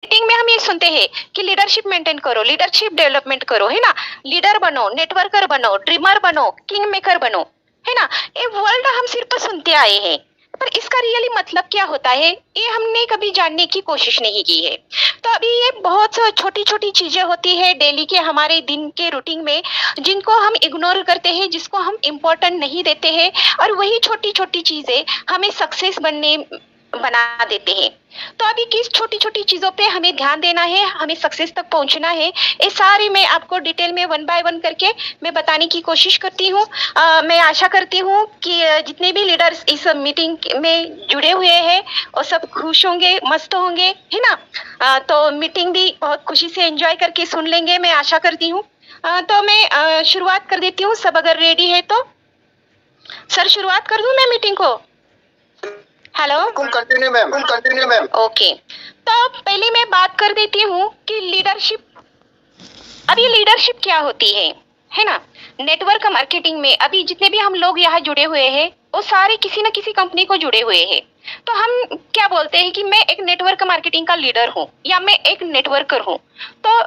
Meeting में हम ये सुनते हैं कि लीडरशिप मेंटेन करो, लीडरशिप डेवलपमेंट करो, है ना, लीडर बनो, नेटवर्कर बनो, ड्रीमर बनो, किंग मेकर बनो, है ना। ये वर्ड हम सिर्फ सुनते आए हैं, पर इसका रियली मतलब क्या होता है ये हमने कभी जानने की कोशिश नहीं की है। तो अभी ये बहुत छोटी छोटी चीजें होती है डेली के हमारे दिन के रूटीन में, जिनको हम इग्नोर करते हैं, जिसको हम इम्पोर्टेंट नहीं देते हैं, और वही छोटी छोटी चीजें हमें सक्सेस बना देते हैं। तो अभी किस छोटी छोटी चीजों पे हमें ध्यान देना है, हमें सक्सेस तक पहुंचना है, ये सारी मैं आपको डिटेल में वन बाय वन करके मैं बताने की कोशिश करती हूँ। मैं आशा करती हूँ कि जितने भी लीडर्स इस मीटिंग में जुड़े हुए हैं वो सब खुश होंगे, मस्त होंगे, है ना। तो मीटिंग भी बहुत खुशी से एंजॉय करके सुन लेंगे, मैं आशा करती हूँ। तो मैं शुरुआत कर देती हूँ, सब अगर रेडी है तो। सर शुरुआत कर दूं मैं मीटिंग को? Hello, continue ma'am. ओके, तो पहले मैं बात कर देती हूँ कि लीडरशिप, अभी लीडरशिप क्या होती है ना। नेटवर्क मार्केटिंग में अभी जितने भी हम लोग यहाँ जुड़े हुए हैं वो सारे किसी न किसी कंपनी को जुड़े हुए हैं। तो हम क्या बोलते हैं कि मैं एक नेटवर्क मार्केटिंग का लीडर हूँ या मैं एक नेटवर्कर हूँ। तो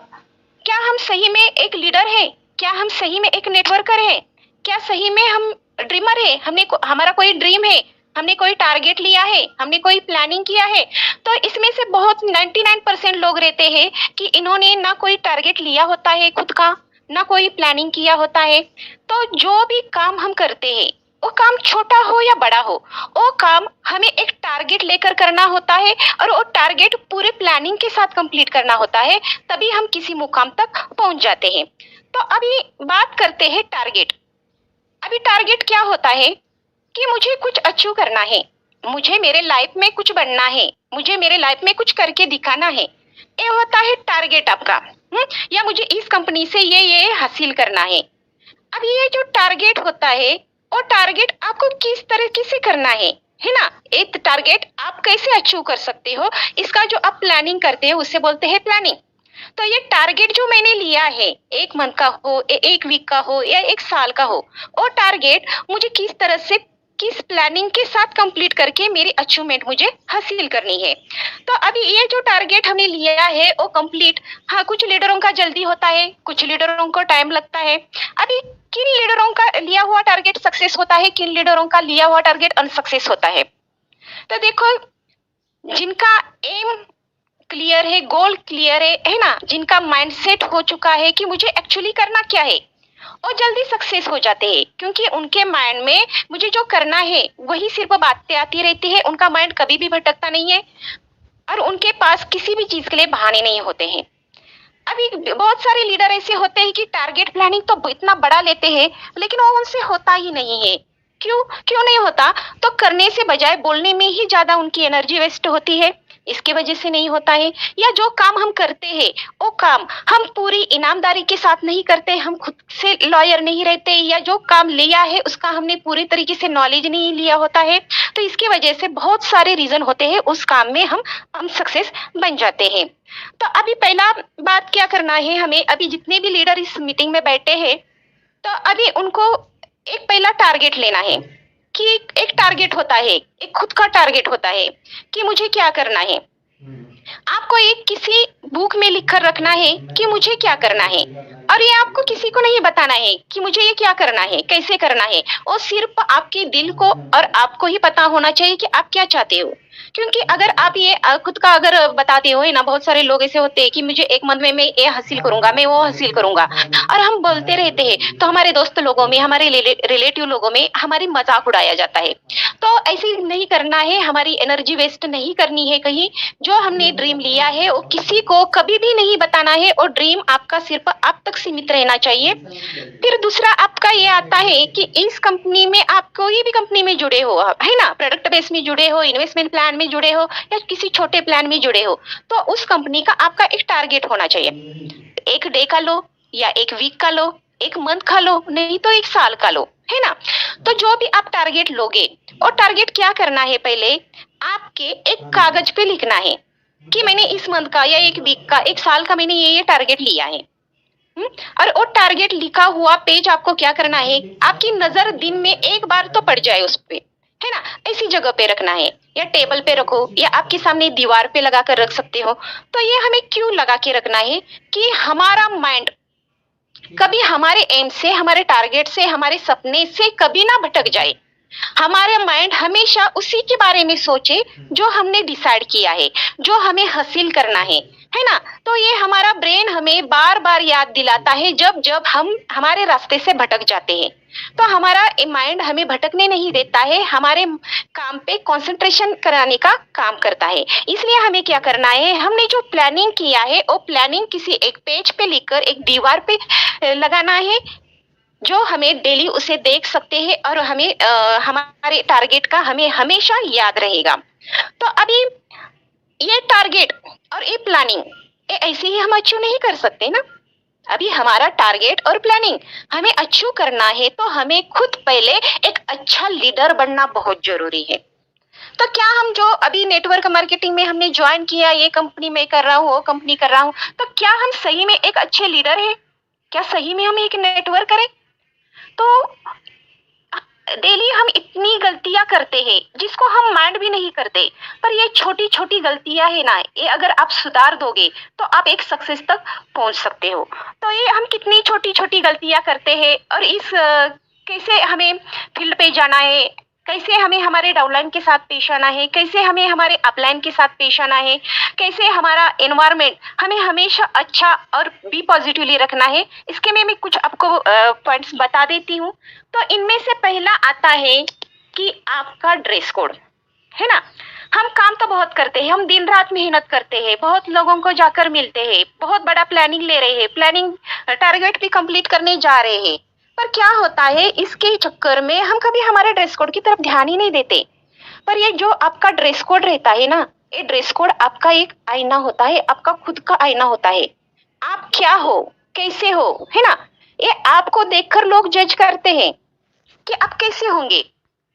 क्या हम सही में एक लीडर है? क्या हम सही में एक नेटवर्कर है? क्या सही में हम ड्रीमर है? हमारा कोई ड्रीम है, हमने कोई टारगेट लिया है, हमने कोई प्लानिंग किया है? तो इसमें से बहुत 99% लोग रहते हैं कि इन्होंने ना कोई टारगेट लिया होता है खुद का, ना कोई प्लानिंग किया होता है। तो जो भी काम हम करते हैं, वो काम छोटा हो या बड़ा हो, वो काम हमें एक टारगेट लेकर करना होता है, और वो टारगेट पूरे प्लानिंग के साथ कंप्लीट करना होता है, तभी हम किसी मुकाम तक पहुंच जाते हैं। तो अभी बात करते हैं टारगेट। अभी टारगेट क्या होता है कि मुझे कुछ अचीव करना है, मुझे मेरे लाइफ में कुछ बनना है, मुझे मेरे लाइफ में कुछ करके दिखाना है, ये होता है टारगेट आपका। या मुझे इस कंपनी से ये हासिल करना है। अब ये जो टारगेट होता है, वो टारगेट आपको किस तरीके से करना है ना। एक टारगेट आप कैसे अचीव कर सकते हो, इसका जो आप प्लानिंग करते हो उसे बोलते हैं प्लानिंग। तो ये टारगेट जो मैंने लिया है, एक मंथ का हो, एक वीक का हो या एक साल का हो, वो टारगेट मुझे किस तरह से, किस प्लानिंग के साथ कंप्लीट करके मेरी अचीवमेंट मुझे हासिल करनी है। तो अभी ये जो टारगेट हमने लिया है वो कंप्लीट, हाँ, कुछ लीडरों का जल्दी होता है, कुछ लीडरों को टाइम लगता है। अभी किन लीडरों का लिया हुआ टारगेट सक्सेस होता है, किन लीडरों का लिया हुआ टारगेट अनसक्सेस होता है? तो देखो, जिनका एम क्लियर है, गोल क्लियर है ना, जिनका माइंडसेट हो चुका है कि मुझे एक्चुअली करना क्या है, और जल्दी सक्सेस हो जाते हैं, क्योंकि उनके माइंड में मुझे जो करना है वही सिर्फ बातें आती रहती है, उनका माइंड कभी भी भटकता नहीं है, और उनके पास किसी भी चीज के लिए बहाने नहीं होते हैं। अभी बहुत सारे लीडर ऐसे होते हैं कि टारगेट प्लानिंग तो इतना बड़ा लेते हैं, लेकिन वो उनसे होता ही नहीं है। क्यों क्यों नहीं होता? तो करने से बजाय बोलने में ही ज्यादा उनकी एनर्जी वेस्ट होती है, इसकी वजह से नहीं होता है। या जो काम हम करते हैं वो काम हम पूरी ईमानदारी के साथ नहीं करते, हम खुद से लॉयर नहीं रहते, या जो काम लिया है उसका हमने पूरी तरीके से नॉलेज नहीं लिया होता है। तो इसकी वजह से बहुत सारे रीजन होते हैं, उस काम में हम सक्सेस बन जाते हैं। तो अभी पहला बात क्या करना है हमें, अभी जितने भी लीडर इस मीटिंग में बैठे हैं, तो अभी उनको एक पहला टारगेट लेना है कि एक टारगेट होता है, एक खुद का टारगेट होता है कि मुझे क्या करना है। आपको एक किसी बुक में लिख कर रखना है कि मुझे क्या करना है, और ये आपको किसी को नहीं बताना है कि मुझे ये क्या करना है, कैसे करना है। वो सिर्फ आपके दिल को और आपको ही पता होना चाहिए कि आप क्या चाहते हो। क्योंकि अगर आप ये खुद का अगर बताते हो ना, बहुत सारे लोग ऐसे होते हैं कि मुझे एक मंथ में मैं ये हासिल करूंगा, मैं वो हासिल करूंगा, और हम बोलते रहते हैं, तो हमारे दोस्त लोगों में, हमारे रिलेटिव लोगों में हमारी मजाक उड़ाया जाता है। तो ऐसे नहीं करना है, हमारी एनर्जी वेस्ट नहीं करनी है कहीं। जो हमने ड्रीम लिया है वो किसी को कभी भी नहीं बताना है, और ड्रीम आपका सिर्फ आप तक सीमित रहना चाहिए। फिर दूसरा आपका ये आता है कि इस कंपनी में, आप कोई भी कंपनी में जुड़े हो, है ना, प्रोडक्ट बेस में जुड़े हो, इन्वेस्टमेंट प्लान में जुड़े हो, या किसी छोटे प्लान में जुड़े हो, तो उस कंपनी का आपका एक टारगेट होना चाहिए। एक डे का लो, या एक वीक का लो, एक मंथ का लो, नहीं तो एक साल का लो, है ना। तो जो भी आप टारगेट लोगे, और टारगेट क्या करना है, पहले आपके एक कागज पे लिखना है कि मैंने इस मंथ का, या एक वीक का, एक साल का मैंने ये टारगेट लिया है। और वो टारगेट लिखा हुआ पेज आपको क्या करना है, आपकी नजर दिन में एक बार तो पड़ जाए उस पे, है ना, ऐसी जगह पे रखना है या टेबल पे रखो या आपके सामने दीवार पे लगा कर रख सकते हो। तो ये हमें क्यों लगा के रखना है कि हमारा माइंड कभी हमारे एम से, हमारे टारगेट से, हमारे सपने से कभी ना भटक जाए। हमारे माइंड हमेशा उसी के बारे में सोचे जो हमने डिसाइड किया है, जो हमें हासिल करना है ना। तो ये हमारा ब्रेन हमें बार बार याद दिलाता है जब जब हम हमारे रास्ते से भटक जाते हैं। तो हमारा माइंड हमें भटकने नहीं देता है, हमारे काम पे कंसंट्रेशन कराने का काम करता है। इसलिए हमें क्या करना है, हमने जो प्लानिंग किया है वो प्लानिंग किसी एक पेज पे लिखकर एक दीवार पे लगाना है, जो हमें डेली उसे देख सकते हैं और हमें हमारे टारगेट का हमें हमेशा याद रहेगा। तो अभी ये टारगेट और ये प्लानिंग ये ऐसे ही हम अचीव नहीं कर सकते ना। अभी हमारा टारगेट और प्लानिंग हमें अचीव करना है तो हमें खुद पहले एक अच्छा लीडर बनना बहुत जरूरी है। तो क्या हम जो अभी नेटवर्क मार्केटिंग में हमने ज्वाइन किया, ये कंपनी में कर रहा हूँ, वो कंपनी कर रहा हूँ, तो क्या हम सही में एक अच्छे लीडर है? क्या सही में हम एक नेटवर्क करें? तो डेली हम इतनी गलतियां करते हैं जिसको हम माइंड भी नहीं करते, पर ये छोटी छोटी गलतियां है ना, ये अगर आप सुधार दोगे तो आप एक सक्सेस तक पहुंच सकते हो। तो ये हम कितनी छोटी छोटी गलतियां करते हैं और इस कैसे हमें फील्ड पे जाना है, कैसे हमें हमारे डाउनलाइन के साथ पेश आना है, कैसे हमें हमारे अपलाइन के साथ पेश आना है, कैसे हमारा एनवायरमेंट हमें हमेशा अच्छा और बी पॉजिटिवली रखना है, इसके में मैं कुछ आपको पॉइंट्स बता देती हूँ। तो इनमें से पहला आता है कि आपका ड्रेस कोड, है ना। हम काम तो बहुत करते हैं, हम दिन रात मेहनत करते हैं, बहुत लोगों को जाकर मिलते हैं, बहुत बड़ा प्लानिंग ले रहे हैं, प्लानिंग टारगेट भी कंप्लीट करने जा रहे हैं, पर क्या होता है इसके चक्कर में हम कभी हमारे ड्रेस कोड की तरफ ध्यान ही नहीं देते। पर ये जो आपका ड्रेस कोड रहता है ना, ये ड्रेस कोड आपका एक आईना होता है, आपका खुद का आईना होता है। आप क्या हो, कैसे हो, है ना, ये आपको देखकर लोग जज करते हैं कि आप कैसे होंगे।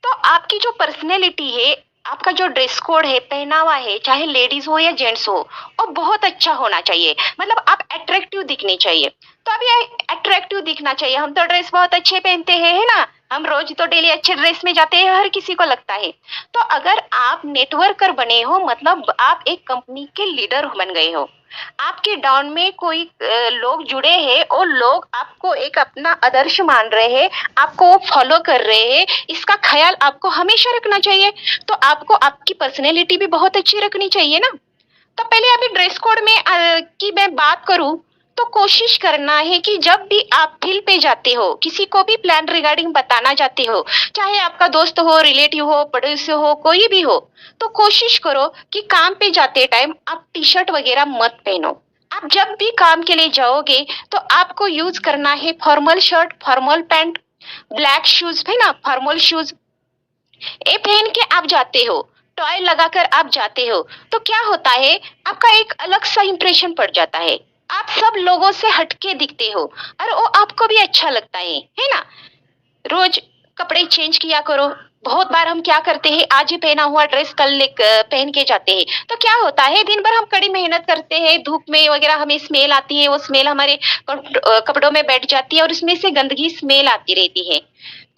तो आपकी जो पर्सनैलिटी है, आपका जो ड्रेस कोड है, पहनावा है, चाहे लेडीज हो या जेंट्स हो, वो बहुत अच्छा होना चाहिए। मतलब आप अट्रैक्टिव दिखने चाहिए। तो अब ये अट्रैक्टिव दिखना चाहिए, हम तो ड्रेस बहुत अच्छे पहनते हैं, है ना, हम रोज तो डेली अच्छे ड्रेस में जाते हैं, हर किसी को लगता है। तो अगर आप नेटवर्कर बने हो मतलब आप एक कंपनी के लीडर बन गए हो, आपके डाउन में कोई लोग जुड़े हैं और लोग आपको एक अपना आदर्श मान रहे हैं, आपको फॉलो कर रहे हैं, इसका ख्याल आपको हमेशा रखना चाहिए। तो आपको आपकी पर्सनैलिटी भी बहुत अच्छी रखनी चाहिए ना। तो पहले अभी ड्रेस कोड में की मैं बात करूं तो कोशिश करना है कि जब भी आप फील्ड पे जाते हो, किसी को भी प्लान रिगार्डिंग बताना चाहते हो, चाहे आपका दोस्त हो, रिलेटिव हो, पड़ोसी हो, कोई भी हो, तो कोशिश करो कि काम पे जाते टाइम आप टी शर्ट वगैरह मत पहनो। आप जब भी काम के लिए जाओगे तो आपको यूज करना है formal shirt, formal pant, black shoes, है ना, फॉर्मल शूज, ये पहन के आप जाते हो, टॉय लगाकर आप जाते हो, तो क्या होता है आपका एक अलग सा इंप्रेशन पड़ जाता है, आप सब लोगों से हटके दिखते हो और वो आपको भी अच्छा लगता है ना। रोज कपड़े चेंज किया करो। बहुत बार हम क्या करते हैं, आज ही पहना हुआ ड्रेस कल पहन के जाते हैं, तो क्या होता है दिन भर हम कड़ी मेहनत करते हैं, धूप में वगैरह हमें स्मेल आती है, वो स्मेल हमारे कपड़ों में बैठ जाती है और उसमें से गंदगी स्मेल आती रहती है,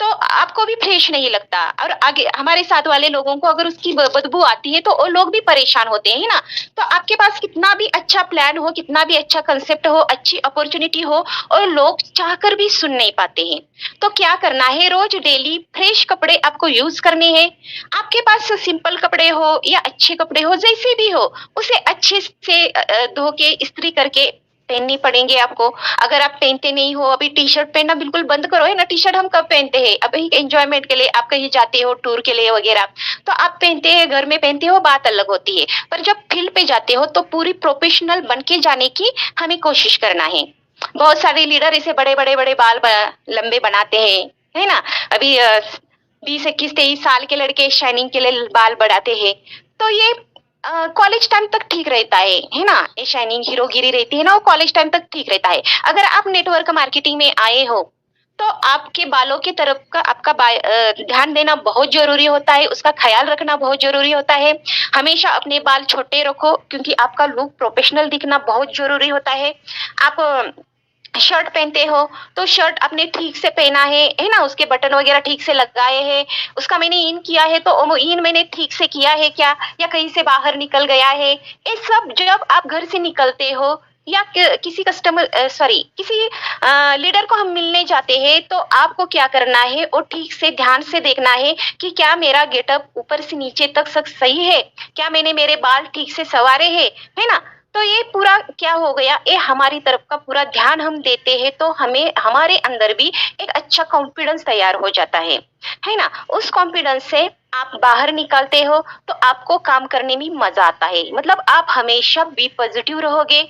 तो आपको भी फ्रेश नहीं लगता और आगे हमारे साथ वाले लोगों को अगर उसकी बदबू आती है तो वो लोग भी परेशान होते हैं ना। तो आपके पास कितना भी अच्छा प्लान हो, कितना भी अच्छा कंसेप्ट हो, अच्छी अपॉर्चुनिटी हो, और लोग चाहकर भी सुन नहीं पाते हैं। तो क्या करना है, रोज डेली फ्रेश कपड़े आपको यूज करने हैं। आपके पास सिंपल कपड़े हो या अच्छे कपड़े हो, जैसे भी हो, उसे अच्छे से धो के इस्त्री करके पहननी पड़ेंगे आपको। अगर आप पहनते नहीं हो, अभी टी शर्ट पहनना बिल्कुल बंद करो, है ना। टी शर्ट हम कब पहनते हैं, अभी एंजॉयमेंट के लिए, आप कहीं जाते हो टूर के लिए वगैरह, तो आप पहनते हैं, घर में पहनते हो, बात अलग होती है, पर जब फील्ड पे जाते हो तो पूरी प्रोफेशनल बन के जाने की हमें कोशिश करना है। बहुत सारे लीडर ऐसे बड़े बड़े बड़े बाल लंबे बनाते हैं, है ना। अभी 20, 21, 23 साल के लड़के शाइनिंग के लिए बाल बढ़ाते हैं, तो ये कॉलेज टाइम तक ठीक रहता है ना। ये शाइनिंग हीरोगिरी रहती है ना, वो कॉलेज टाइम तक ठीक रहता है। अगर आप नेटवर्क मार्केटिंग में आए हो तो आपके बालों की तरफ का आपका ध्यान देना बहुत जरूरी होता है, उसका ख्याल रखना बहुत जरूरी होता है। हमेशा अपने बाल छोटे रखो क्योंकि आपका लुक प्रोफेशनल दिखना बहुत जरूरी होता है। आप शर्ट पहनते हो तो शर्ट आपने ठीक से पहना है ना, उसके बटन वगैरह ठीक से लगाए हैं, उसका मैंने इन किया है तो वो इन मैंने ठीक से किया है क्या, या कहीं से बाहर निकल गया है, ये सब जब आप घर से निकलते हो या किसी किसी लीडर को हम मिलने जाते हैं तो आपको क्या करना है, वो ठीक से ध्यान से देखना है कि क्या मेरा गेटअप ऊपर से नीचे तक सब सही है, क्या मैंने मेरे बाल ठीक से संवारे हैं, है ना। तो ये पूरा क्या हो गया, ये हमारी तरफ का पूरा ध्यान हम देते हैं तो हमें हमारे अंदर भी एक अच्छा कॉन्फिडेंस तैयार हो जाता है ना। उस कॉन्फिडेंस से आप बाहर निकलते हो तो आपको काम करने में मजा आता है, मतलब आप हमेशा बी पॉजिटिव रहोगे।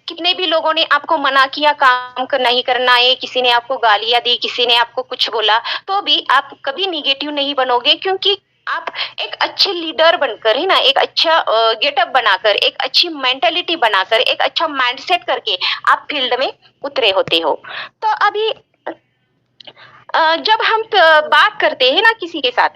कितने भी लोगों ने आपको मना किया काम नहीं करना है, किसी ने आपको गालियां दी, किसी ने आपको कुछ बोला, तो भी आप कभी निगेटिव नहीं बनोगे, क्योंकि आप एक अच्छे लीडर बनकर, है ना, एक अच्छा गेटअप बनाकर, एक अच्छी मेंटेलिटी बनाकर, एक अच्छा माइंडसेट करके आप फील्ड में उतरे होते हो। तो अभी जब हम बात करते हैं ना किसी के साथ,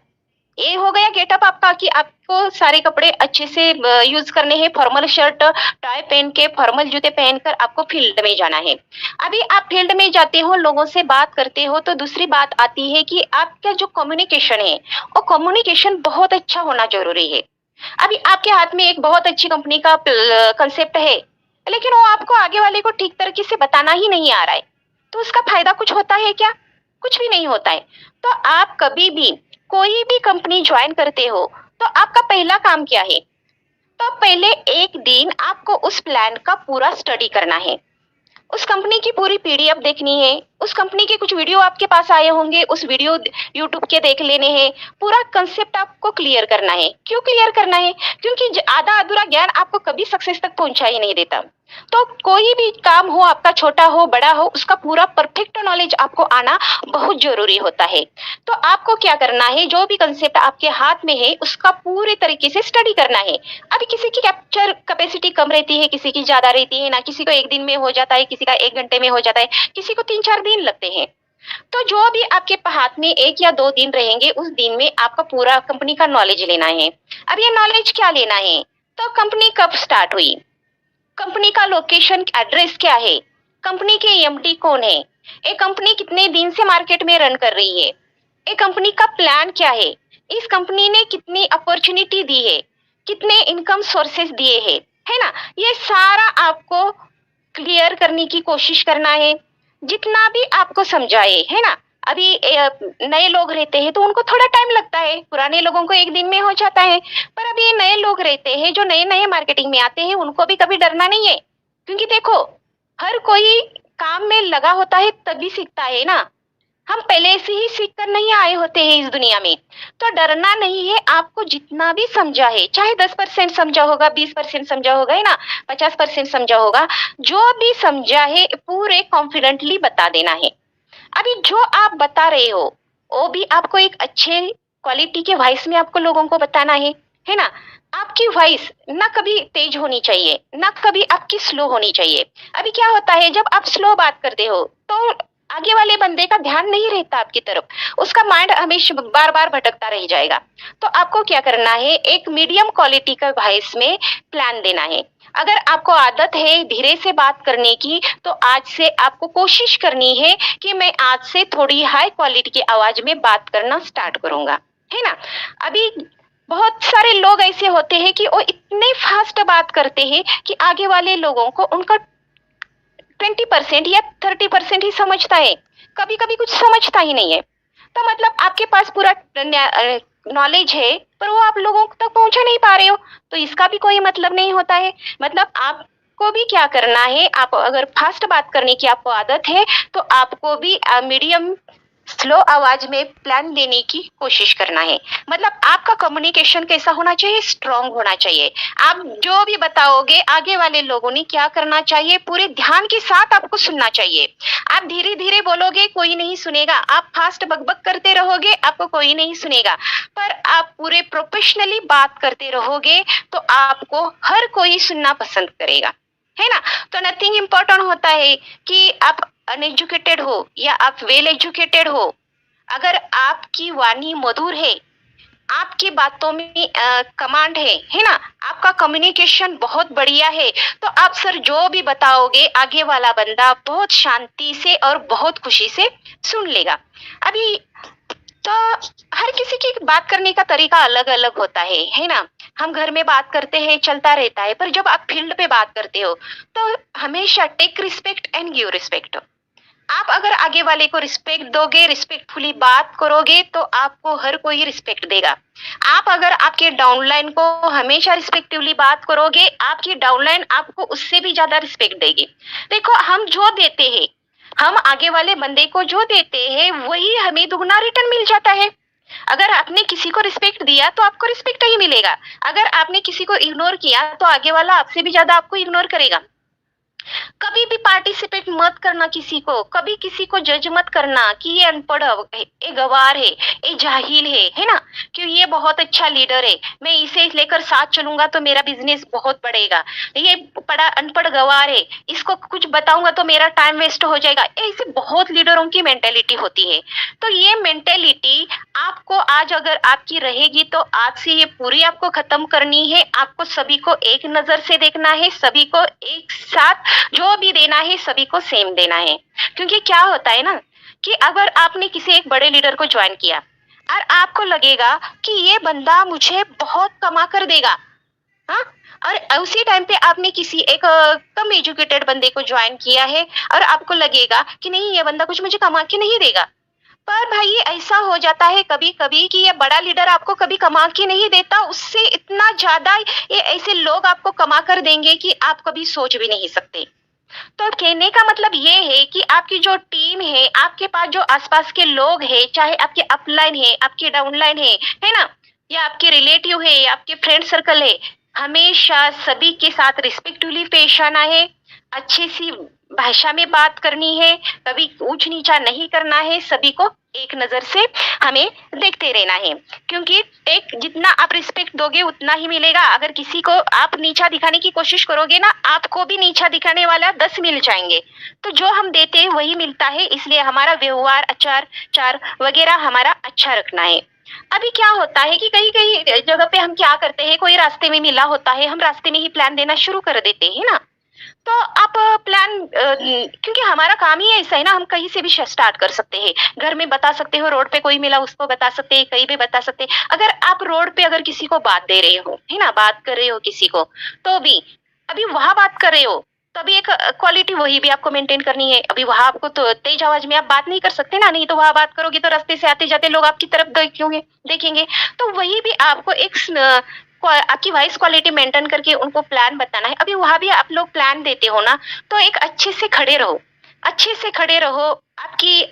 ये हो गया गेटअप आपका कि आपको सारे कपड़े अच्छे से यूज करने हैं, फॉर्मल शर्ट टाई पहन के, फॉर्मल जूते पहनकर आपको फील्ड में जाना है। अभी आप फील्ड में जाते हो, लोगों से बात करते हो, तो दूसरी बात आती है कि आपका जो कम्युनिकेशन है वो कम्युनिकेशन बहुत अच्छा होना जरूरी है। अभी आपके हाथ में एक बहुत अच्छी कंपनी का कंसेप्ट है, लेकिन वो आपको आगे वाले को ठीक तरीके से बताना ही नहीं आ रहा है, तो उसका फायदा कुछ होता है क्या? कुछ भी नहीं होता है। तो आप कभी भी कोई भी कंपनी ज्वाइन करते हो तो आपका पहला काम क्या है? तो पहले एक दिन आपको उस प्लान का पूरा स्टडी करना है, उस कंपनी की पूरी पीडीएफ देखनी है, उस कंपनी के कुछ वीडियो आपके पास आए होंगे, उस वीडियो यूट्यूब के देख लेने हैं, पूरा कंसेप्ट आपको क्लियर करना है। क्यों क्लियर करना है? क्योंकि आधा अधूरा ज्ञान आपको कभी सक्सेस तक पहुंचा ही नहीं देता। तो कोई भी काम हो, आपका छोटा हो बड़ा हो, उसका पूरा परफेक्ट नॉलेज आपको आना बहुत जरूरी होता है। तो आपको क्या करना है, जो भी कंसेप्ट आपके हाथ में है उसका पूरे तरीके से स्टडी करना है। अभी किसी की कैप्चर कैपेसिटी कम रहती है, किसी की ज्यादा रहती है ना, किसी को एक दिन में हो जाता है, किसी का 1 घंटे में हो जाता है, किसी को 3-4 दिन लगते हैं। तो जो भी आपके हाथ में 1 या 2 दिन रहेंगे, उस दिन में आपका पूरा कंपनी का नॉलेज लेना है। अब ये नॉलेज क्या लेना है? तो कंपनी कब स्टार्ट हुई, कंपनी का लोकेशन एड्रेस क्या है, कंपनी के एमडी कौन है, एक कंपनी कितने दिन से मार्केट में रन कर रही है, एक कंपनी का प्लान क्या है, इस कंपनी ने कितनी अपॉर्चुनिटी दी है, कितने इनकम सोर्सेस दिए हैं, है ना। ये सारा आपको क्लियर करने की कोशिश करना है, जितना भी आपको समझाए, है ना। अभी नए लोग रहते हैं तो उनको थोड़ा टाइम लगता है, पुराने लोगों को 1 दिन में हो जाता है, पर अभी नए लोग रहते हैं जो नए नए मार्केटिंग में आते हैं, उनको भी कभी डरना नहीं है, क्योंकि देखो हर कोई काम में लगा होता है तभी सीखता है ना, हम पहले से ही सीख कर नहीं आए होते हैं इस दुनिया में। तो डरना नहीं है, आपको जितना भी समझा है, चाहे 10% समझा होगा, 20% समझा होगा, है ना, 50% समझा होगा, जो भी समझा है पूरे कॉन्फिडेंटली बता देना है। अभी जो आप बता रहे हो वो भी आपको एक अच्छे क्वालिटी के वॉइस में आपको लोगों को बताना है ना। आपकी वॉइस ना कभी तेज होनी चाहिए, ना कभी आपकी स्लो होनी चाहिए। अभी क्या होता है, जब आप स्लो बात करते हो तो आगे वाले बंदे का ध्यान नहीं रहता आपकी तरफ, उसका माइंड हमेशा बार बार भटकता रह जाएगा। तो आपको क्या करना है, एक मीडियम क्वालिटी का वॉइस में प्लान देना है। अगर आपको आदत है धीरे से बात करने की, तो आज से आपको कोशिश करनी है कि मैं आज से थोड़ी हाई क्वालिटी की आवाज में बात करना स्टार्ट करूंगा, है ना। अभी बहुत सारे लोग ऐसे होते हैं कि वो इतने फास्ट बात करते हैं कि आगे वाले लोगों को उनका 20% या 30% ही समझता है, कभी कभी कुछ समझता ही नहीं है। तो मतलब आपके पास पूरा नॉलेज है पर वो आप लोगों तक पहुंचा नहीं पा रहे हो, तो इसका भी कोई मतलब नहीं होता है। मतलब आपको भी क्या करना है, आप अगर फास्ट बात करने की आपको आदत है तो आपको भी मीडियम स्लो आवाज में प्लान देने की कोशिश करना है। मतलब आपका कम्युनिकेशन कैसा होना चाहिए, स्ट्रांग होना चाहिए। आप जो भी बताओगे आगे वाले लोगों ने क्या करना चाहिए, पूरे ध्यान के साथ आपको सुनना चाहिए। आप धीरे धीरे बोलोगे कोई नहीं सुनेगा, आप फास्ट बकबक करते रहोगे आपको कोई नहीं सुनेगा, पर आप पूरे प्रोफेशनली बात करते रहोगे तो आपको हर कोई सुनना पसंद करेगा, है ना। तो नथिंग इम्पोर्टेंट होता है कि आप अनएजुकेटेड हो या आप वेल एजुकेटेड हो, अगर आपकी वाणी मधुर है आपकी बातों में कमांड है ना? आपका कम्युनिकेशन बहुत बढ़िया है, तो आप सर जो भी बताओगे आगे वाला बंदा बहुत शांति से और बहुत खुशी से सुन लेगा। अभी तो हर किसी की बात करने का तरीका अलग-अलग होता है ना? हम घर में बात करते हैं, चलता रहता है, पर जब आप फील्ड पे बात करते हो, तो हमेशा take respect and give respect. आप अगर आगे वाले को रिस्पेक्ट दोगे, रिस्पेक्टफुली बात करोगे, तो आपको हर कोई रिस्पेक्ट देगा। आप अगर आपके डाउनलाइन को हमेशा रिस्पेक्टिवली बात करोगे, आपकी डाउनलाइन आपको उससे भी ज़्यादा रिस्पेक्ट देगी। देखो, हम जो देते हैं, हम आगे वाले बंदे को जो देते हैं, वही हमें दुगना रिटर्न मिल जाता है। अगर आपने किसी को रिस्पेक्ट दिया, तो आपको रिस्पेक्ट ही मिलेगा। अगर आपने किसी को इग्नोर किया, तो आगे वाला आपसे भी ज़्यादा आपको इग्नोर करेगा। कभी भी पार्टिसिपेट मत करना किसी को, कभी किसी को जज मत करना कि ये अनपढ़ है, ये गवार है, ये जाहिल है ना? कि ये बहुत अच्छा लीडर है, मैं इसे लेकर साथ चलूंगा तो मेरा बिजनेस बहुत बढ़ेगा। ये पढ़ा अनपढ़ गवार है, इसको कुछ बताऊंगा तो मेरा टाइम वेस्ट हो जाएगा। ऐसे बहुत लीडरों की मेंटेलिटी होती है। तो ये मेंटेलिटी आपको आज अगर आपकी रहेगी, तो आज से ये पूरी आपको खत्म करनी है। आपको सभी को एक नजर से देखना है, सभी को एक साथ जो भी देना है सभी को सेम देना है। क्योंकि क्या होता है ना, कि अगर आपने किसी एक बड़े लीडर को ज्वाइन किया और आपको लगेगा कि ये बंदा मुझे बहुत कमा कर देगा, हाँ, और उसी टाइम पे आपने किसी एक कम एजुकेटेड बंदे को ज्वाइन किया है और आपको लगेगा कि नहीं, ये बंदा कुछ मुझे कमा के नहीं देगा। पर भाई, ये ऐसा हो जाता है कभी कभी कि ये बड़ा लीडर आपको कभी कमा के नहीं देता, उससे इतना ज्यादा ये ऐसे लोग आपको कमा कर देंगे कि आप कभी सोच भी नहीं सकते। तो कहने का मतलब ये है कि आपकी जो टीम है, आपके पास जो आसपास के लोग हैं, चाहे आपके अपलाइन है, आपके डाउनलाइन है ना, या आपके रिलेटिव है, या आपके फ्रेंड सर्कल है, हमेशा सभी के साथ रिस्पेक्टफुली पेश आना है, अच्छी सी भाषा में बात करनी है, कभी ऊंच नीचा नहीं करना है, सभी को एक नजर से हमें देखते रहना है। क्योंकि एक जितना आप रिस्पेक्ट दोगे उतना ही मिलेगा। अगर किसी को आप नीचा दिखाने की कोशिश करोगे ना, आपको भी नीचा दिखाने वाला 10 मिल जाएंगे। तो जो हम देते हैं वही मिलता है, इसलिए हमारा व्यवहार, आचार चार वगैरह हमारा अच्छा रखना है। अभी क्या होता है कि कहीं कहीं जगह पे हम क्या करते हैं, कोई रास्ते में मिला होता है, हम रास्ते में ही प्लान देना शुरू कर देते हैं ना। तो आप प्लान, क्योंकि हमारा काम ही ऐसा है ना, हम कहीं से भी स्टार्ट कर सकते हैं। घर में बता सकते हो, रोड पे कोई मिला उसको बता सकते हैं, कहीं भी बता सकते हैं। अगर आप रोड पे अगर किसी को बात दे रहे हो, है ना, बात कर रहे हो किसी को, तो भी अभी वहां बात कर रहे हो, तभी एक क्वालिटी वही भी आपको मेंटेन करनी है। अभी वहां आपको तो तेज आवाज में आप बात नहीं कर सकते ना, नहीं तो वहां बात करोगे तो रास्ते से आते जाते लोग आपकी तरफ देखेंगे। तो वही भी आपको एक आपकी वॉइस क्वालिटी मेंटेन करके उनको प्लान बताना है। अभी वहां भी आप लोग प्लान देते हो ना, तो एक अच्छे से खड़े रहो, अच्छे से खड़े रहो। आपकी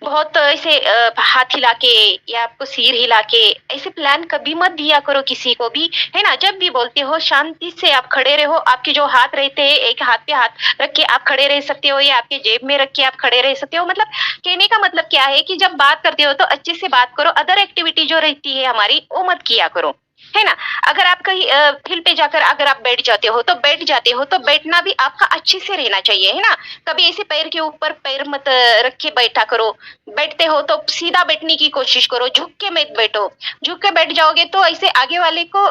बहुत ऐसे हाथ हिला के या आपको सिर हिला के ऐसे प्लान कभी मत दिया करो किसी को भी, है ना। जब भी बोलते हो शांति से आप खड़े रहो। आपके जो हाथ रहते हैं, एक हाथ पे हाथ रख के आप खड़े रह सकते हो, या आपके जेब में रख के आप खड़े रह सकते हो। मतलब कहने का मतलब क्या है कि जब बात करते हो तो अच्छे से बात करो। अदर एक्टिविटी जो रहती है हमारी, वो मत किया करो, है ना। अगर आप कहीं फील्ड पे जाकर अगर आप बैठ जाते हो तो बैठना भी आपका अच्छे से रहना चाहिए, है ना। कभी ऐसे पैर के ऊपर पैर मत रख के बैठा करो। बैठते हो तो सीधा बैठने की कोशिश करो, झुक के मत बैठो। झुक के बैठ जाओगे तो ऐसे आगे वाले को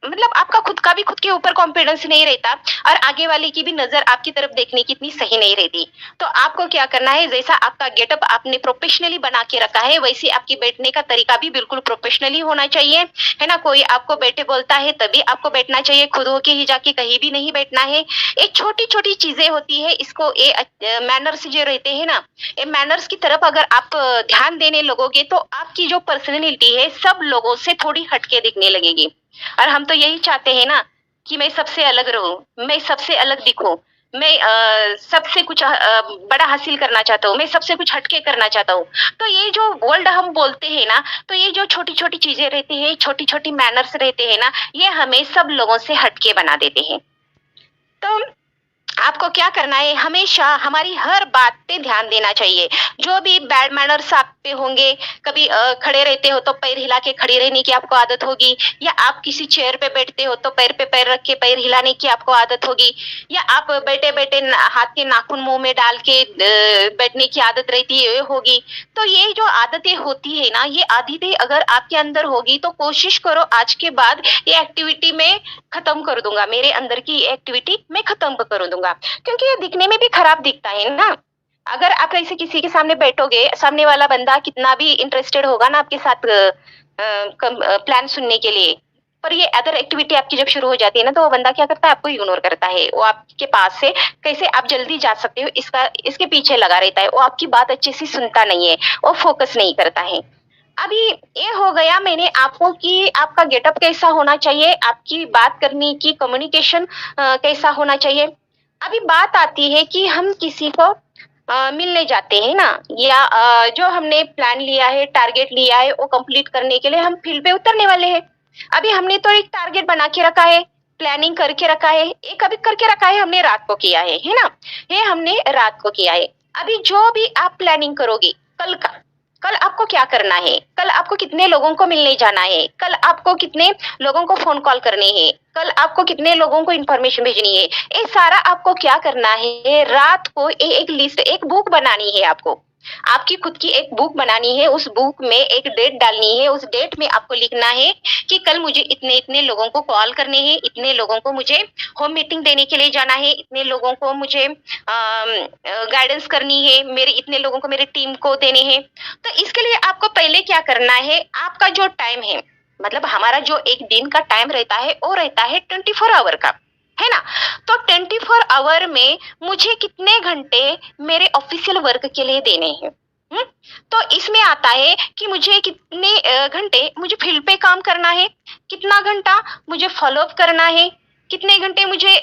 मतलब आपका खुद का भी खुद के ऊपर कॉन्फिडेंस नहीं रहता, और आगे वाले की भी नजर आपकी तरफ देखने की इतनी सही नहीं रहती। तो आपको क्या करना है, जैसा आपका गेटअप आपने प्रोफेशनली बना के रखा है, वैसे आपके बैठने का तरीका भी बिल्कुल प्रोफेशनली होना चाहिए, है ना। कोई आपको बैठे बोलता है तभी आपको बैठना चाहिए, खुद होके ही जाके कहीं भी नहीं बैठना है। एक छोटी छोटी चीजें होती है, इसको ये मैनर्स जो रहते हैं ना, ये मैनर्स की तरफ अगर आप ध्यान देने लगोगे तो आपकी जो पर्सनैलिटी है सब लोगों से थोड़ी हटके दिखने लगेगी। और हम तो यही चाहते हैं ना कि मैं सबसे अलग रहूं, मैं सबसे अलग दिखूं, मैं सबसे कुछ बड़ा हासिल करना चाहता हूँ, मैं सबसे कुछ हटके करना चाहता हूँ। तो ये जो वर्ल्ड हम बोलते हैं ना, तो ये जो छोटी छोटी चीजें रहती है, छोटी छोटी मैनर्स रहते हैं ना, ये हमें सब लोगों से हटके बना देते हैं। तो आपको क्या करना है, हमेशा हमारी हर बात पे ध्यान देना चाहिए। जो भी बैड मैनर्स आप पे होंगे, कभी खड़े रहते हो तो पैर हिला के खड़ी रहने की आपको आदत होगी, या आप किसी चेयर पे बैठते हो तो पैर पे पैर रख के पैर हिलाने की आपको आदत होगी, या आप बैठे बैठे हाथ के नाखून मुंह में डाल के बैठने की आदत रहती है होगी। तो ये जो आदतें होती है ना, ये आदतें अगर आपके अंदर होगी तो कोशिश करो आज के बाद ये एक्टिविटी में खत्म कर दूंगा, मेरे अंदर की एक्टिविटी मैं खत्म कर दूंगा, क्योंकि ये दिखने में भी खराब दिखता है ना। अगर आप ऐसे किसी के सामने बैठोगे, सामने वाला बंदा कितना भी इंटरेस्टेड होगा ना आपके साथ प्लान सुनने के लिए, पर ये अदर एक्टिविटी आपकी जब शुरू हो जाती है ना, तो वो बंदा क्या करता है, आपको इग्नोर करता है। वो आपके पास से कैसे आप जल्दी जा सकते हो इसके पीछे लगा रहता है। वो आपकी बात अच्छे से सुनता नहीं है, वो फोकस नहीं करता है। अभी ये हो गया मैंने आपको कि आपका गेटअप कैसा होना चाहिए, आपकी बात करने की कम्युनिकेशन कैसा होना चाहिए। अभी बात आती है कि हम किसी को मिलने जाते हैं ना, या जो हमने प्लान लिया है, टारगेट लिया है, वो कंप्लीट करने के लिए हम फील्ड पे उतरने वाले हैं। अभी हमने तो एक टारगेट बना के रखा है, प्लानिंग करके रखा है, एक अभी करके रखा है, हमने रात को किया है ना, ये हमने रात को किया है। अभी जो भी आप प्लानिंग करोगे कल आपको क्या करना है, कल आपको कितने लोगों को मिलने जाना है, कल आपको कितने लोगों को फोन कॉल करने हैं, कल आपको कितने लोगों को इन्फॉर्मेशन भेजनी है, ये सारा आपको क्या करना है, रात को एक लिस्ट, एक बुक बनानी है आपको। आपकी खुद की एक बुक बनानी है, उस बुक में एक डेट डालनी है, उस डेट में आपको लिखना है कि कल मुझे इतने इतने लोगों को कॉल करने हैं, इतने लोगों को मुझे होम मीटिंग देने के लिए जाना है, इतने लोगों को मुझे गाइडेंस करनी है, मेरे इतने लोगों को मेरी टीम को देने हैं। तो इसके लिए आपको पहले क्या करना है, आपका जो टाइम है, मतलब हमारा जो एक दिन का टाइम रहता है वो रहता है 24 आवर का, है ना। तो 24 आवर में मुझे कितने घंटे मेरे ऑफिशियल वर्क के लिए देने हैं। तो इसमें आता है कि मुझे कितने घंटे मुझे फील्ड पे काम करना है, कितना घंटा मुझे फॉलोअप करना है, कितने घंटे मुझे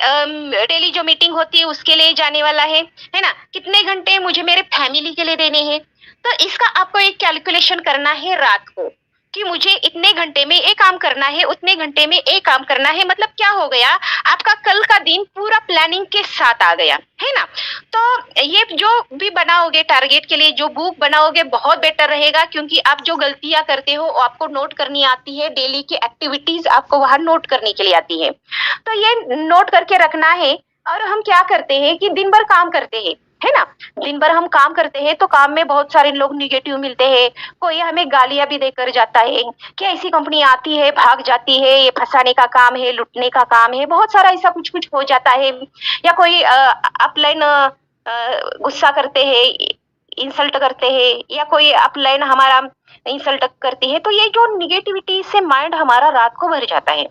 डेली जो मीटिंग होती है उसके लिए जाने वाला है ना, कितने घंटे मुझे मेरे फैमिली के लिए देने हैं। तो इसका आपको एक कैलकुलेशन करना है रात को कि मुझे इतने घंटे में ये काम करना है, उतने घंटे में ये काम करना है। मतलब क्या हो गया, आपका कल का दिन पूरा प्लानिंग के साथ आ गया, है ना। तो ये जो भी बनाओगे टारगेट के लिए, जो बुक बनाओगे बहुत बेटर रहेगा, क्योंकि आप जो गलतियां करते हो वो आपको नोट करनी आती है, डेली की एक्टिविटीज आपको वहां नोट करने के लिए आती है। तो ये नोट करके रखना है। और हम क्या करते हैं कि दिन भर काम करते हैं, है ना, दिन भर हम काम करते हैं, तो काम में बहुत सारे लोग निगेटिव मिलते हैं, कोई हमें गालियां भी देकर जाता है कि ऐसी कंपनी आती है भाग जाती है, ये फंसाने का काम है, लुटने का काम है, बहुत सारा ऐसा कुछ कुछ हो जाता है। या कोई अपलाइन गुस्सा करते हैं, इंसल्ट करते हैं, या कोई अपलाइन हमारा इंसल्ट करती है। तो ये जो निगेटिविटी से माइंड हमारा रात को भर जाता है।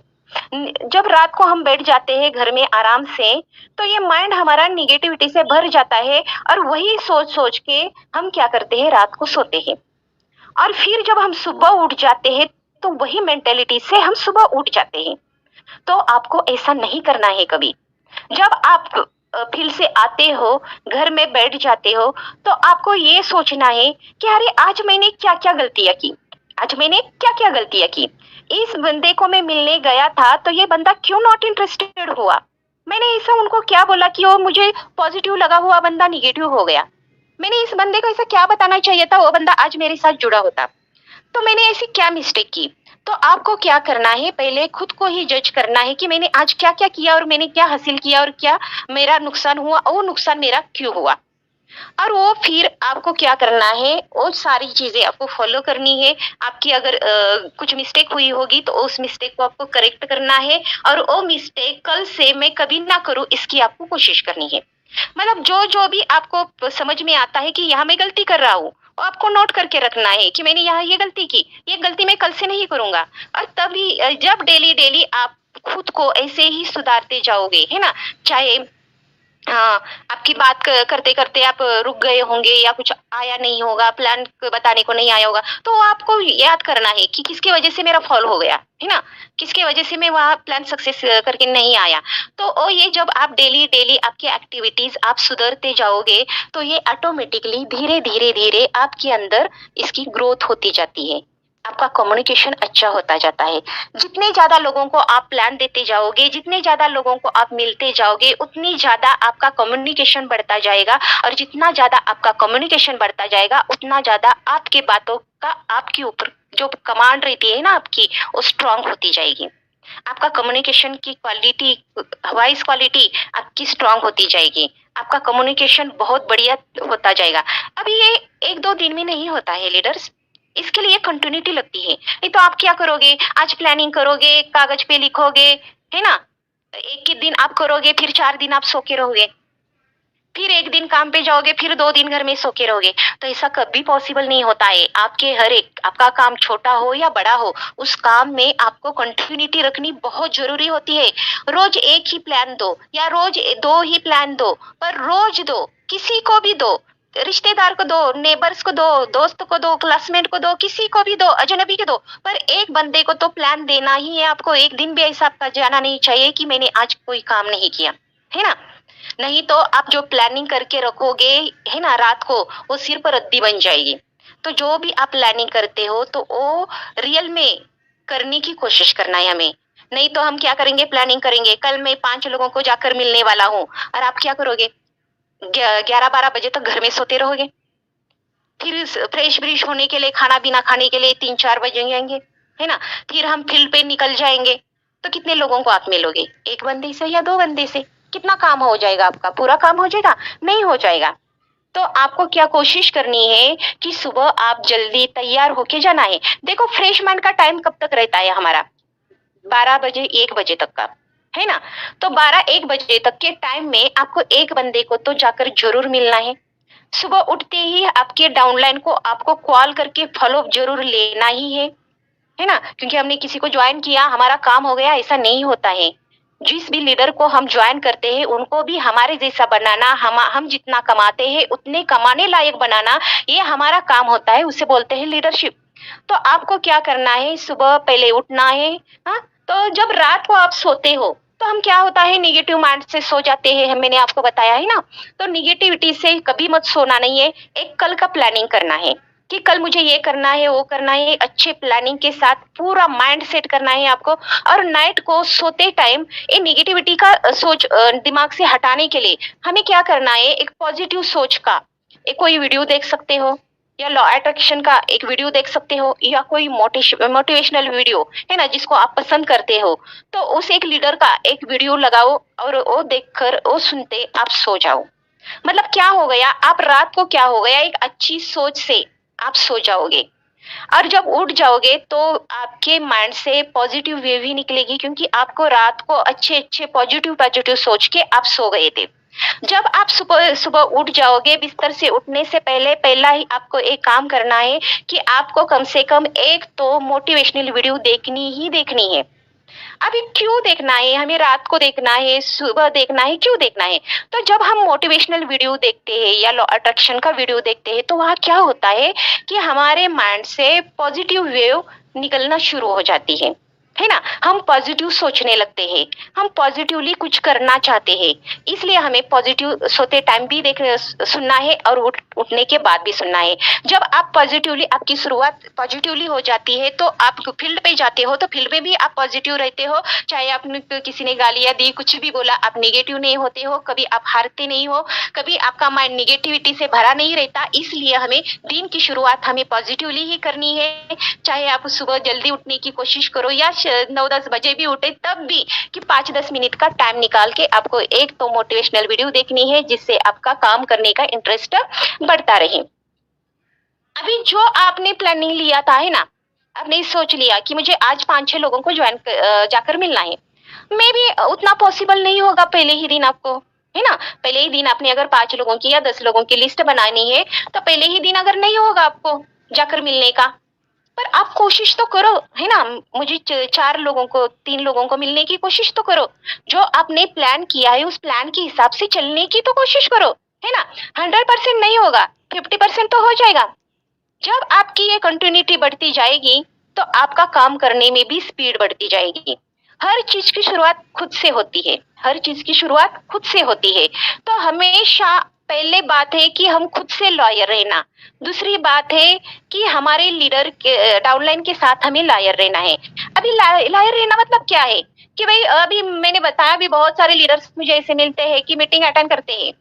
जब रात को हम बैठ जाते हैं घर में आराम से, तो ये माइंड हमारा निगेटिविटी से भर जाता है, और वही सोच सोच के हम क्या करते हैं, रात को सोते हैं। और फिर जब हम सुबह उठ जाते हैं तो वही मेंटेलिटी से हम सुबह उठ जाते हैं। तो आपको ऐसा नहीं करना है कभी। जब आप फील्ड से आते हो, घर में बैठ जाते हो, तो आपको ये सोचना है कि अरे आज मैंने क्या क्या गलतियां की, आज मैंने क्या क्या गलतियां की। इस बंदे को मैं मिलने गया था तो ये बंदा क्यों नॉट इंटरेस्टेड हुआ, मैंने ऐसा उनको क्या बोला कि वो मुझे पॉजिटिव लगा हुआ बंदा निगेटिव हो गया। मैंने इस बंदे को ऐसा क्या बताना चाहिए था, वो बंदा आज मेरे साथ जुड़ा होता। तो मैंने ऐसी क्या मिस्टेक की। तो आपको क्या करना है, पहले खुद को ही जज करना है कि मैंने आज क्या क्या किया, और मैंने क्या हासिल किया, और क्या मेरा नुकसान हुआ, और वो नुकसान मेरा क्यों हुआ। और वो फिर आपको क्या करना है, वो सारी चीजें आपको फॉलो करनी है। आपकी अगर कुछ मिस्टेक हुई होगी तो उस मिस्टेक को आपको करेक्ट करना है, और वो मिस्टेक कल से मैं कभी ना करूं इसकी आपको कोशिश करनी है। मतलब जो जो भी आपको समझ में आता है कि यहाँ मैं गलती कर रहा हूँ, आपको नोट करके रखना है कि मैंने यहाँ ये गलती की, ये गलती मैं कल से नहीं करूंगा। और तभी जब डेली डेली आप खुद को ऐसे ही सुधारते जाओगे, है ना, चाहे आपकी बात करते करते आप रुक गए होंगे, या कुछ आया नहीं होगा, प्लान बताने को नहीं आया होगा, तो आपको याद करना है कि किसकी वजह से मेरा फॉल हो गया, है ना, किसके वजह से मैं वहाँ प्लान सक्सेस करके नहीं आया। तो ये जब आप डेली डेली आपकी एक्टिविटीज आप सुधरते जाओगे, तो ये ऑटोमेटिकली धीरे धीरे धीरे आपके अंदर इसकी ग्रोथ होती जाती है। आपका कम्युनिकेशन अच्छा होता जाता है। जितने ज्यादा लोगों को आप प्लान देते जाओगे, जितने ज्यादा लोगों को आप मिलते जाओगे, उतनी ज्यादा आपका कम्युनिकेशन बढ़ता जाएगा, और जितना ज्यादा आपका कम्युनिकेशन बढ़ता जाएगा उतना ज्यादा आपके बातों का आपके ऊपर जो कमांड रहती है ना आपकी, वो स्ट्रांग होती जाएगी। आपका कम्युनिकेशन की क्वालिटी, वॉइस क्वालिटी आपकी स्ट्रांग होती जाएगी। आपका कम्युनिकेशन बहुत बढ़िया होता जाएगा। अभी ये 1-2 दिन में नहीं होता है लीडर्स, इसके लिए कंटिन्यूटी लगती है। नहीं तो आप क्या करोगे, आज प्लानिंग करोगे, कागज पे लिखोगे, है ना, एक ही दिन आप करोगे, फिर 4 दिन आप सो के रहोगे, फिर 1 दिन काम पे जाओगे, फिर 2 दिन घर में सो के रहोगे। तो ऐसा कभी पॉसिबल नहीं होता है। आपके हर एक, आपका काम छोटा हो या बड़ा हो, उस काम में आपको कंटिन्यूटी रखनी बहुत जरूरी होती है। रोज एक ही प्लान दो या रोज 2 ही प्लान दो, पर रोज दो, किसी को भी दो, रिश्तेदार को दो, नेबर्स को दो, दोस्त को दो, क्लासमेट को दो, किसी को भी दो, अजनबी को दो, पर एक बंदे को तो प्लान देना ही है आपको। एक दिन भी ऐसा आपका जाना नहीं चाहिए कि मैंने आज कोई काम नहीं किया, है ना। नहीं तो आप जो प्लानिंग करके रखोगे, है ना, रात को, वो सिर पर रद्दी बन जाएगी। तो जो भी आप प्लानिंग करते हो तो वो रियल में करने की कोशिश करना है हमें। नहीं तो हम क्या करेंगे, प्लानिंग करेंगे, कल मैं 5 लोगों को जाकर मिलने वाला हूँ, और आप क्या करोगे, 11-12 बजे तक घर में सोते रहोगे, फिर फ्रेश ब्रिश होने के लिए, खाना पीना खाने के लिए 3-4 बजे जाएंगे, है ना, फिर हम फील्ड पे निकल जाएंगे। तो कितने लोगों को आप मिलोगे, 1 बंदे से या 2 बंदे से? कितना काम हो जाएगा आपका, पूरा काम हो जाएगा? नहीं हो जाएगा। तो आपको क्या कोशिश करनी है कि सुबह आप जल्दी तैयार होके जाना है। देखो, फ्रेश माइंड का टाइम कब तक रहता है हमारा, 12 बजे 1 बजे तक का, है ना। तो 12-1 बजे तक के टाइम में आपको एक बंदे को तो जाकर जरूर मिलना है। सुबह उठते ही आपके डाउनलाइन को आपको कॉल करके फॉलो जरूर लेना ही है ना, क्योंकि हमने किसी को ज्वाइन किया, हमारा काम हो गया, ऐसा नहीं होता है। जिस भी लीडर को हम ज्वाइन करते हैं उनको भी हमारे जैसा बनाना, हम जितना कमाते हैं उतने कमाने लायक बनाना, ये हमारा काम होता है, उसे बोलते हैं लीडरशिप। तो आपको क्या करना है, सुबह पहले उठना है। हाँ, तो जब रात को आप सोते हो तो हम क्या होता है, निगेटिव माइंड से सो जाते हैं, मैंने आपको बताया है ना। तो निगेटिविटी से कभी मत सोना नहीं है। एक कल का प्लानिंग करना है कि कल मुझे ये करना है, वो करना है, अच्छे प्लानिंग के साथ पूरा माइंड सेट करना है आपको। और नाइट को सोते टाइम ये निगेटिविटी का सोच दिमाग से हटाने के लिए हमें क्या करना है, एक पॉजिटिव सोच का एक कोई वीडियो देख सकते हो, या लॉ अट्रैक्शन का एक वीडियो देख सकते हो, या कोई मोटिवेशनल वीडियो, है ना, जिसको आप पसंद करते हो। तो उस एक लीडर का एक वीडियो लगाओ और वो देखकर, वो सुनते आप सो जाओ। मतलब क्या हो गया, आप रात को क्या हो गया, एक अच्छी सोच से आप सो जाओगे, और जब उठ जाओगे तो आपके माइंड से पॉजिटिव वेव ही निकलेगी, क्योंकि आपको रात को अच्छे अच्छे पॉजिटिव सोच के आप सो गए थे। जब आप सुबह सुबह उठ जाओगे, बिस्तर से उठने से पहले पहला ही आपको एक काम करना है कि आपको कम से कम एक तो मोटिवेशनल वीडियो देखनी ही देखनी है। अभी क्यों देखना है, हमें रात को देखना है, सुबह देखना है, क्यों देखना है? तो जब हम मोटिवेशनल वीडियो देखते हैं या लॉ अट्रैक्शन का वीडियो देखते हैं तो वहाँ क्या होता है कि हमारे माइंड से पॉजिटिव वेव निकलना शुरू हो जाती है ना। हम पॉजिटिव सोचने लगते हैं, हम पॉजिटिवली कुछ करना चाहते हैं, इसलिए हमें पॉजिटिव सोते टाइम भी सुनना है और उठने के बाद भी सुनना है। जब आप पॉजिटिवली, आपकी शुरुआत पॉजिटिवली हो जाती है तो आप फील्ड पे जाते हो, तो फील्ड में भी आप पॉजिटिव रहते हो। चाहे आपने किसी ने गालियां दी, कुछ भी बोला, आप निगेटिव नहीं होते हो, कभी आप हारते नहीं हो, कभी आपका माइंड निगेटिविटी से भरा नहीं रहता। इसलिए हमें दिन की शुरुआत हमें पॉजिटिवली ही करनी है। चाहे आप सुबह जल्दी उठने की कोशिश करो या 9-10 बजे भी उठे, तब भी कि 5-10 मिनट का टाइम निकाल के आपको एक तो मोटिवेशनल वीडियो देखनी है, जिससे आपका काम करने का इंटरेस्ट बढ़ता रहे। अभी जो आपने प्लानिंग लिया था, है ना, आपने सोच लिया कि मुझे आज 5-6 लोगों को ज्वाइन जाकर मिलना है, मे भी उतना पॉसिबल नहीं होगा पहले ही दिन आपको, है ना। पहले ही दिन आपने अगर 5 लोगों की या 10 लोगों की लिस्ट बनानी है, तो पहले ही दिन अगर नहीं होगा आपको जाकर मिलने का, पर आप कोशिश तो करो, है ना। मुझे 4 लोगों को, 3 लोगों को मिलने की कोशिश तो करो। जो आपने प्लान किया है उस प्लान के हिसाब से चलने की तो कोशिश करो, है ना। 100% नहीं होगा, 50% तो हो जाएगा। जब आपकी ये कंटिन्यूटी बढ़ती जाएगी तो आपका काम करने में भी स्पीड बढ़ती जाएगी। हर चीज की शुरुआत खुद से होती है, हर चीज की शुरुआत खुद से होती है। तो हमेशा पहले बात है कि हम खुद से लॉयर रहना, दूसरी बात है कि हमारे लीडर के डाउनलाइन के साथ हमें लॉयर रहना है। अभी लॉयर रहना मतलब क्या है कि भाई अभी मैंने बताया, अभी बहुत सारे लीडर्स मुझे ऐसे मिलते हैं कि मीटिंग अटेंड करते हैं,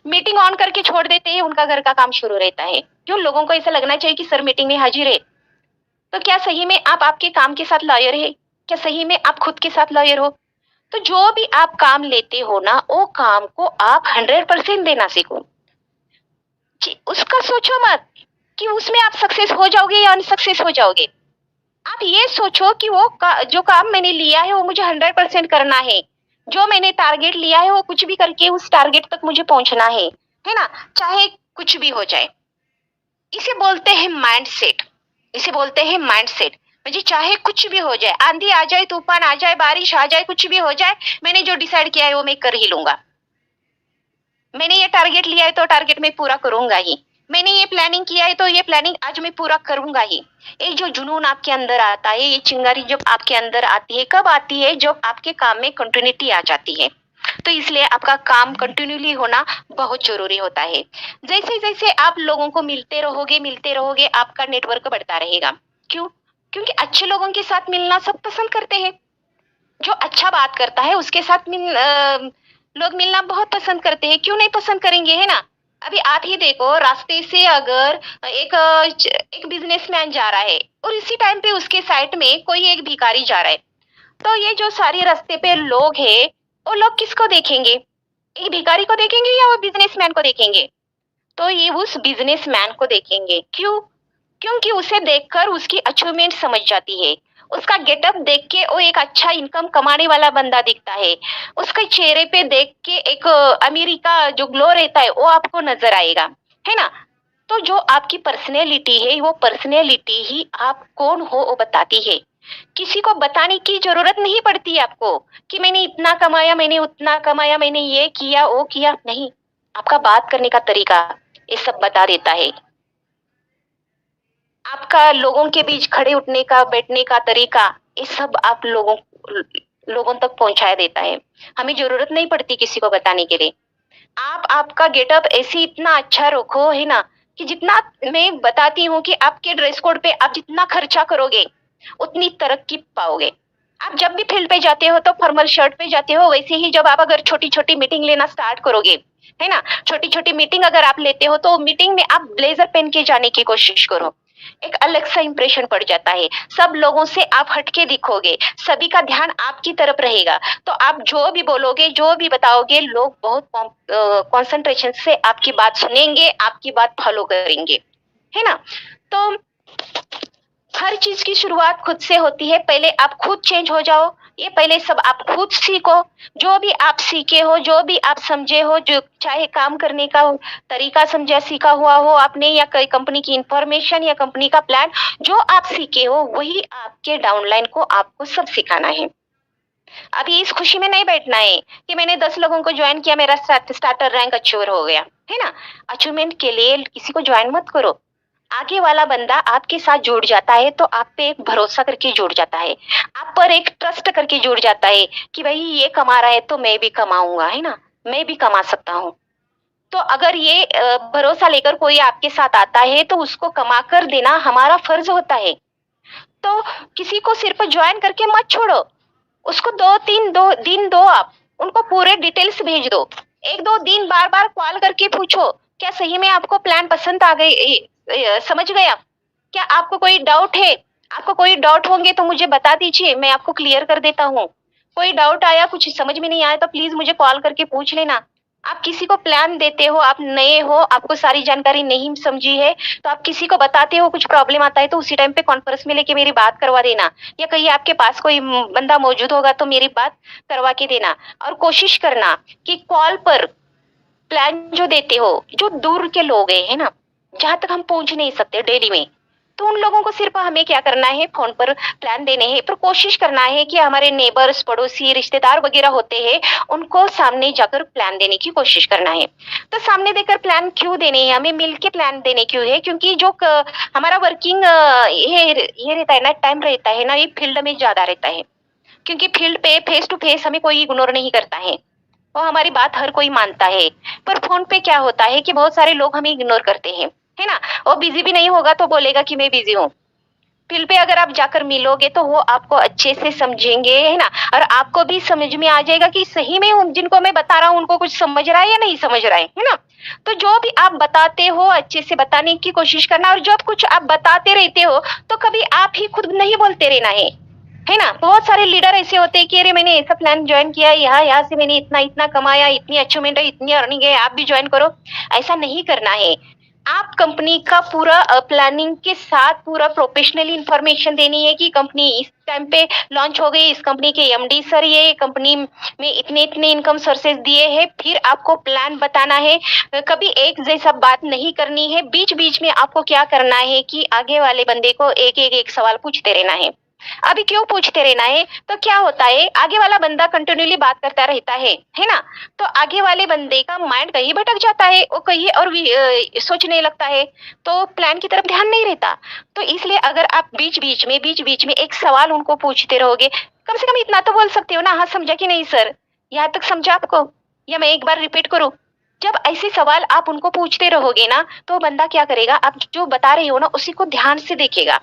मीटिंग ऑन करके छोड़ देते हैं, उनका घर का काम शुरू रहता है। क्यों? लोगों को ऐसा लगना चाहिए कि सर मीटिंग में हाजिर है। तो क्या सही में आप आपके काम के साथ लॉयर है? क्या सही में आप खुद के साथ लॉयर हो? तो जो भी आप काम लेते हो ना, वो काम को आप 100% देना सीखो। उसका सोचो मत कि उसमें आप सक्सेस हो जाओगे या अनसक्सेस हो जाओगे। आप ये सोचो कि जो काम मैंने लिया है वो मुझे 100% करना है। जो मैंने टारगेट लिया है वो कुछ भी करके उस टारगेट तक मुझे पहुंचना है ना, चाहे कुछ भी हो जाए। इसे बोलते हैं माइंडसेट। इसे बोलते हैं माइंडसेट। मुझे चाहे कुछ भी हो जाए, आंधी आ जाए, तूफान आ जाए, बारिश आ जाए, कुछ भी हो जाए, मैंने जो डिसाइड किया है वो मैं कर ही लूंगा। मैंने ये टारगेट लिया है तो टारगेट मैं पूरा करूंगा ही। मैंने ये प्लानिंग किया है तो ये प्लानिंग आज मैं पूरा करूंगा ही। एक जो जुनून आपके अंदर आता है, ये चिंगारी जब आपके अंदर आती है, कब आती है? जब आपके काम में कंटिन्यूटी आ जाती है। तो इसलिए आपका काम कंटिन्यूली होना बहुत जरूरी होता है। जैसे जैसे आप लोगों को मिलते रहोगे आपका नेटवर्क बढ़ता रहेगा। क्यों? क्योंकि अच्छे लोगों के साथ मिलना सब पसंद करते हैं। जो अच्छा बात करता है उसके साथ लोग मिलना बहुत पसंद करते हैं। क्यों नहीं पसंद करेंगे, है ना? अभी आप ही देखो, रास्ते से अगर एक बिजनेसमैन जा रहा है और इसी टाइम पे उसके साइड में कोई एक भिखारी जा रहा है, तो ये जो सारे रास्ते पे लोग हैं वो लोग किसको देखेंगे? एक भिखारी को देखेंगे या वो बिजनेसमैन को देखेंगे? तो ये उस बिजनेसमैन को देखेंगे। क्यों? क्योंकि उसे देखकर उसकी अचीवमेंट समझ जाती है। उसका गेटअप देख के वो एक अच्छा इनकम कमाने वाला बंदा दिखता है। उसके चेहरे पे देख के एक अमीरी का जो ग्लो रहता है वो आपको नजर आएगा, है ना? तो जो आपकी पर्सनैलिटी है, वो पर्सनैलिटी ही आप कौन हो वो बताती है। किसी को बताने की जरूरत नहीं पड़ती आपको कि मैंने इतना कमाया, मैंने उतना कमाया, मैंने ये किया वो किया। नहीं, आपका बात करने का तरीका ये सब बता देता है। आपका लोगों के बीच खड़े उठने का, बैठने का तरीका, ये सब आप लोगों तक पहुंचाया देता है। हमें जरूरत नहीं पड़ती किसी को बताने के लिए। आप आपका गेटअप ऐसे इतना अच्छा रखो, है ना, कि जितना मैं बताती हूँ कि आपके ड्रेस कोड पे आप जितना खर्चा करोगे उतनी तरक्की पाओगे। आप जब भी फील्ड पे जाते हो तो फॉर्मल शर्ट पे जाते हो, वैसे ही जब आप अगर छोटी छोटी मीटिंग लेना स्टार्ट करोगे, है ना, छोटी छोटी मीटिंग अगर आप लेते हो तो मीटिंग में आप ब्लेजर पहन के जाने की कोशिश करो। एक अलग सा इंप्रेशन पड़ जाता है। सब लोगों से आप हटके दिखोगे, सभी का ध्यान आपकी तरफ रहेगा। तो आप जो भी बोलोगे, जो भी बताओगे, लोग बहुत कॉन्सेंट्रेशन से आपकी बात सुनेंगे, आपकी बात फॉलो करेंगे, है ना? तो हर चीज की शुरुआत खुद से होती है। पहले आप खुद चेंज हो जाओ। ये पहले सब आप खुद सीखो। जो भी आप सीखे हो, जो भी आप समझे हो, जो चाहे काम करने का तरीका समझा सीखा हुआ हो आपने, या कोई कंपनी की इंफॉर्मेशन या कंपनी का प्लान, जो आप सीखे हो वही आपके डाउनलाइन को आपको सब सिखाना है। अभी इस खुशी में नहीं बैठना है कि मैंने 10 लोगों को ज्वाइन किया, मेरा स्टार्टर रैंक अचीवर हो गया, है ना? अचीवमेंट के लिए किसी को ज्वाइन मत करो। आगे वाला बंदा आपके साथ जुड़ जाता है तो आप पे एक भरोसा करके जुड़ जाता है, आप पर एक ट्रस्ट करके जुड़ जाता है कि भाई ये कमा रहा है तो मैं भी कमाऊंगा, है ना, मैं भी कमा सकता हूँ। तो अगर ये भरोसा लेकर कोई आपके साथ आता है तो उसको कमा कर देना हमारा फर्ज होता है। तो किसी को सिर्फ ज्वाइन करके मत छोड़ो, उसको 2-3 दिन दो, आप उनको पूरे डिटेल्स भेज दो। 1-2 दिन बार बार कॉल करके पूछो, क्या सही में आपको प्लान पसंद आ गई, समझ गए आप? क्या आपको कोई डाउट है? आपको कोई डाउट होंगे तो मुझे बता दीजिए, मैं आपको क्लियर कर देता हूँ। कोई डाउट आया, कुछ समझ में नहीं आया तो प्लीज मुझे कॉल करके पूछ लेना। आप किसी को प्लान देते हो, आप नए हो, आपको सारी जानकारी नहीं समझी है, तो आप किसी को बताते हो, कुछ प्रॉब्लम आता है तो उसी टाइम पे कॉन्फ्रेंस में लेके मेरी बात करवा देना, या कहीं आपके पास कोई बंदा मौजूद होगा तो मेरी बात करवा के देना। और कोशिश करना कि कॉल पर प्लान जो देते हो, जो दूर के लोग हैं, है ना, जहां तक हम पहुंच नहीं सकते डेली में, तो उन लोगों को सिर्फ हमें क्या करना है, फोन पर प्लान देने हैं। पर कोशिश करना है कि हमारे नेबर्स, पड़ोसी, रिश्तेदार वगैरह होते हैं, उनको सामने जाकर प्लान देने की कोशिश करना है। तो सामने देकर प्लान क्यों देने हैं, हमें मिल के प्लान देने क्यों है? क्योंकि जो हमारा वर्किंग ये रहता है ना, टाइम रहता है ना, ये फील्ड में ज्यादा रहता है। क्योंकि फील्ड पे फेस टू फेस हमें कोई इग्नोर नहीं करता है, और हमारी बात हर कोई मानता है। पर फोन पे क्या होता है कि बहुत सारे लोग हमें इग्नोर करते हैं, है ना? वो बिजी भी नहीं होगा तो बोलेगा कि मैं बिजी हूँ। फील्ड पे अगर आप जाकर मिलोगे तो वो आपको अच्छे से समझेंगे, है ना? और आपको भी समझ में आ जाएगा कि सही में जिनको मैं बता रहा हूँ उनको कुछ समझ रहा है या नहीं समझ रहा है ना? तो जो भी आप बताते हो अच्छे से बताने की कोशिश करना, और जब कुछ आप बताते रहते हो तो कभी आप ही खुद नहीं बोलते रहना है ना? बहुत सारे लीडर ऐसे होते हैं कि अरे मैंने ऐसा प्लान ज्वाइन किया, यहाँ से मैंने इतना इतना कमाया, इतनी अचीवमेंट है, इतनी अर्निंग है, आप भी ज्वाइन करो। ऐसा नहीं करना है। आप कंपनी का पूरा प्लानिंग के साथ पूरा प्रोफेशनली इंफॉर्मेशन देनी है कि कंपनी इस टाइम पे लॉन्च हो गई, इस कंपनी के एमडी सर ये कंपनी में इतने इतने इनकम सोर्सेज दिए हैं, फिर आपको प्लान बताना है। कभी एक जैसा बात नहीं करनी है। बीच बीच में आपको क्या करना है कि आगे वाले बंदे को एक सवाल पूछते रहना है। अभी क्यों पूछते रहना है? तो क्या होता है, आगे वाला बंदा कंटिन्यूली बात करता रहता है ना? तो आगे वाले बंदे का माइंड कहीं भटक जाता है, वो कहीं और भी सोचने लगता है, तो प्लान की तरफ ध्यान नहीं रहता। तो इसलिए अगर आप बीच बीच में एक सवाल उनको पूछते रहोगे, कम से कम इतना तो बोल सकते हो ना, हाँ समझा कि नहीं सर, यहाँ तक समझा आपको, या मैं एक बार रिपीट करूं? जब ऐसे सवाल आप उनको पूछते रहोगे ना, तो बंदा क्या करेगा, आप जो बता रहे हो ना उसी को ध्यान से देखेगा।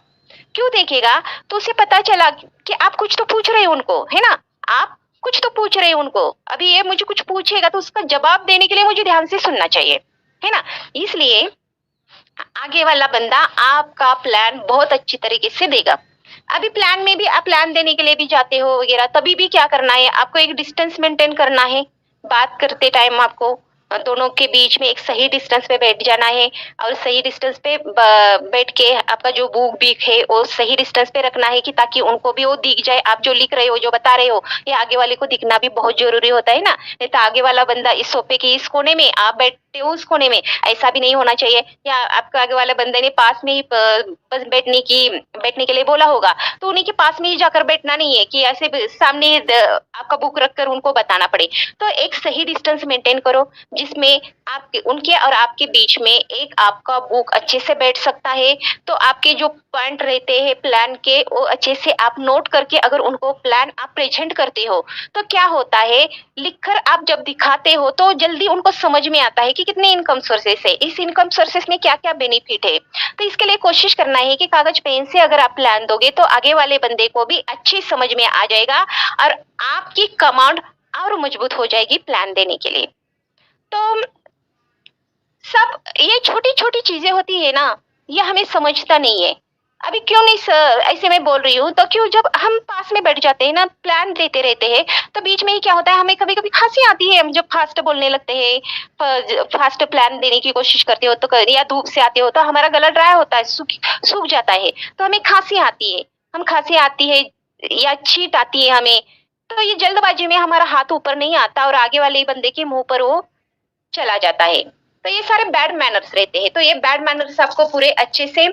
क्यों देखेगा? तो उसे पता चला कि आप कुछ तो पूछ रहे हो उनको, है ना? आप कुछ तो पूछ रहे हो उनको। अभी ये मुझे कुछ पूछेगा तो उसका जवाब देने के लिए मुझे ध्यान से सुनना चाहिए, है ना? इसलिए आगे वाला बंदा आपका प्लान बहुत अच्छी तरीके से देगा। अभी प्लान में भी आप प्लान देने के लिए भी जाते हो वगैरह, तभी भी क्या करना है, आपको एक डिस्टेंस मेंटेन करना है। बात करते टाइम आपको दोनों के बीच में एक सही डिस्टेंस पे बैठ जाना है, और सही डिस्टेंस पे बैठ के आपका जो बुक बीक है वो सही डिस्टेंस पे रखना है, कि ताकि उनको भी वो दिख जाए, आप जो लिख रहे हो जो बता रहे हो ये आगे वाले को दिखना भी बहुत जरूरी होता है ना। नहीं तो आगे वाला बंदा इस सोफे के इस कोने में, आप बैठते हो उस कोने में, ऐसा भी नहीं होना चाहिए। या आपका आगे वाले बंदे ने पास में ही बस बैठने के लिए बोला होगा, तो उन्हीं के पास में ही जाकर बैठना नहीं है कि ऐसे सामने आपका बुक रखकर उनको बताना पड़े। तो एक सही डिस्टेंस मेंटेन करो, जिसमें आपके उनके और आपके बीच में एक आपका बुक अच्छे से बैठ सकता है। तो आपके जो पॉइंट रहते हैं प्लान के, वो अच्छे से आप नोट करके अगर उनको प्लान आप प्रेजेंट करते हो, तो क्या होता है, लिखकर आप जब दिखाते हो तो जल्दी उनको समझ में आता है कि कितने इनकम सोर्सेस है, इस इनकम सोर्सेस में क्या क्या बेनिफिट है। तो इसके लिए कोशिश करना है कि कागज पेन से अगर आप प्लान दोगे तो आगे वाले बंदे को भी अच्छी समझ में आ जाएगा, और आपकी कमांड और मजबूत हो जाएगी प्लान देने के लिए। तो सब ये छोटी छोटी चीजें होती है ना, ये हमें समझता नहीं है। अभी क्यों नहीं सर, ऐसे मैं बोल रही हूँ तो क्यों, जब हम पास में बैठ जाते हैं ना, प्लान देते रहते हैं, तो बीच में ही क्या होता है, हमें कभी कभी खांसी आती है, हम जब फास्ट बोलने लगते हैं, फास्ट प्लान देने की कोशिश करते हो तो, या धूप से आते हो तो हमारा गला ड्राई होता है, सूख जाता है, तो हमें खांसी आती है, खांसी आती है या छींट आती है हमें। तो ये जल्दबाजी में हमारा हाथ ऊपर नहीं आता और आगे वाले बंदे के मुंह पर वो चला जाता है। तो ये सारे बैड मैनर्स रहते हैं। तो ये बैड मैनर्स आपको पूरे अच्छे से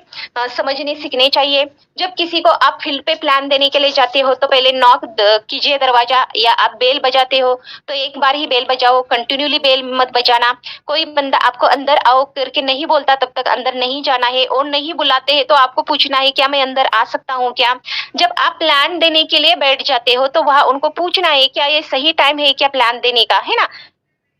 समझने सीखने चाहिए। जब किसी को आप फील्ड पे प्लान देने के लिए जाते हो तो पहले नॉक कीजिए दरवाजा, या आप बेल बजाते हो तो एक बार ही बेल बजाओ, कंटिन्यूली बेल मत बजाना। कोई बंदा आपको अंदर आओ करके नहीं बोलता तब तक अंदर नहीं जाना है, और नहीं बुलाते हैं तो आपको पूछना है क्या मैं अंदर आ सकता हूँ क्या। जब आप प्लान देने के लिए बैठ जाते हो तो वहां उनको पूछना है क्या ये सही टाइम है क्या प्लान देने का, है ना।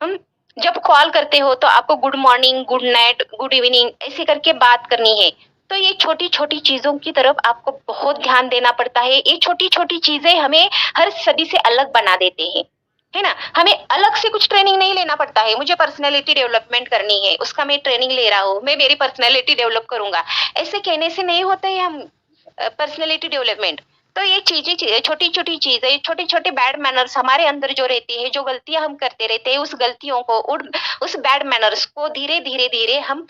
हम जब कॉल करते हो तो आपको good morning, good night, good evening ऐसे करके बात करनी है। तो ये छोटी छोटी चीजों की तरफ आपको बहुत ध्यान देना पड़ता है। ये छोटी छोटी चीजें हमें हर सभी से अलग बना देते हैं, है ना। हमें अलग से कुछ ट्रेनिंग नहीं लेना पड़ता है। मुझे पर्सनैलिटी डेवलपमेंट करनी है, उसका मैं ट्रेनिंग ले रहा हूँ, मैं मेरी पर्सनैलिटी डेवलप करूंगा, ऐसे कहने से नहीं होता है हम पर्सनैलिटी डेवलपमेंट। तो ये चीजें, छोटी छोटी चीजें, छोटे छोटे बैड मैनर्स हमारे अंदर जो रहती है, जो गलतियां हम करते रहते हैं, उस गलतियों को, उस बैड मैनर्स को धीरे धीरे धीरे हम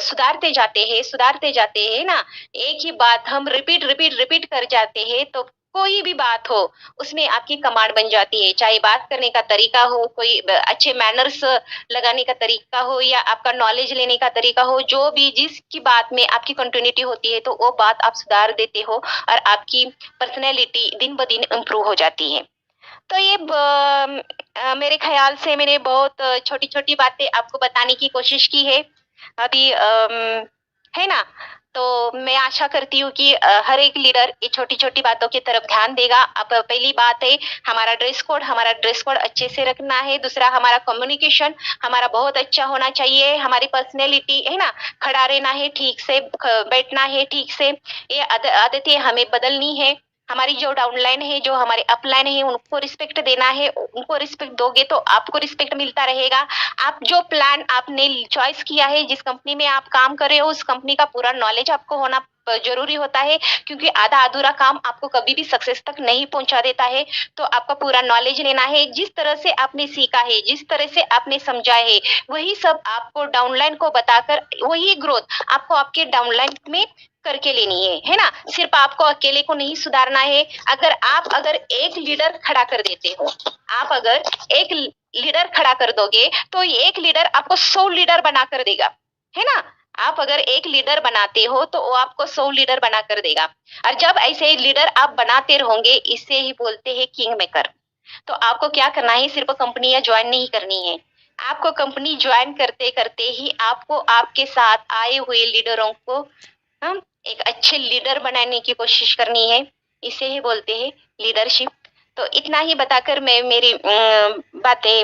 सुधारते जाते हैं ना। एक ही बात हम रिपीट रिपीट रिपीट कर जाते हैं तो कोई भी बात हो उसमें आपकी कमांड बन जाती है। चाहे बात करने का तरीका हो, कोई अच्छे मैनर्स लगाने का तरीका हो, या आपका नॉलेज लेने का तरीका हो, जो भी जिसकी बात में आपकी कंटिन्यूटी होती है तो वो बात आप सुधार देते हो और आपकी पर्सनैलिटी दिन ब दिन इम्प्रूव हो जाती है। तो ये मेरे ख्याल से मैंने बहुत छोटी छोटी बातें आपको बताने की कोशिश की है अभी, है ना। तो मैं आशा करती हूँ कि हर एक लीडर ये छोटी छोटी बातों की तरफ ध्यान देगा। अब पहली बात है हमारा ड्रेस कोड अच्छे से रखना है। दूसरा हमारा कम्युनिकेशन हमारा बहुत अच्छा होना चाहिए। हमारी पर्सनैलिटी है ना, खड़ा रहना है ठीक से, बैठना है ठीक से। ये आदतें हमें बदलनी है। हमारी जो डाउनलाइन है, जो हमारे अपलाइन है, उनको रिस्पेक्ट देना है। उनको रिस्पेक्ट दोगे तो आपको रिस्पेक्ट मिलता रहेगा। आप जो प्लान आपने चॉइस किया है, जिस कंपनी में आप काम कर रहे हो, उस कंपनी का पूरा नॉलेज आपको होना जरूरी होता है, क्योंकि आधा अधूरा काम आपको कभी भी सक्सेस तक नहीं पहुंचा देता है। तो आपका पूरा नॉलेज लेना है। जिस तरह से आपने सीखा है, जिस तरह से आपने समझा है, वही सब आपको डाउनलाइन को बताकर वही ग्रोथ आपको आपके डाउनलाइन में करके लेनी है ना। सिर्फ आपको अकेले को नहीं सुधारना है। अगर एक लीडर खड़ा कर देते हो, आप अगर एक लीडर खड़ा कर दोगे तो एक लीडर आपको 100 लीडर बना कर देगा, है ना। आप अगर एक लीडर बनाते हो तो वो आपको 100 लीडर बना कर देगा। और जब ऐसे लीडर आप बनाते रहोगे, इससे ही बोलते हैं किंग मेकर। तो आपको क्या करना है, सिर्फ कंपनियां ज्वाइन नहीं करनी है। आपको कंपनी ज्वाइन करते करते ही आपको आपके साथ आए हुए लीडरों को हम एक अच्छे लीडर बनाने की कोशिश करनी है। इसे ही बोलते हैं लीडरशिप। तो इतना ही बताकर मैं मेरी बातें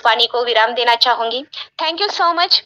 वाणी को विराम देना चाहूंगी। Thank you so much.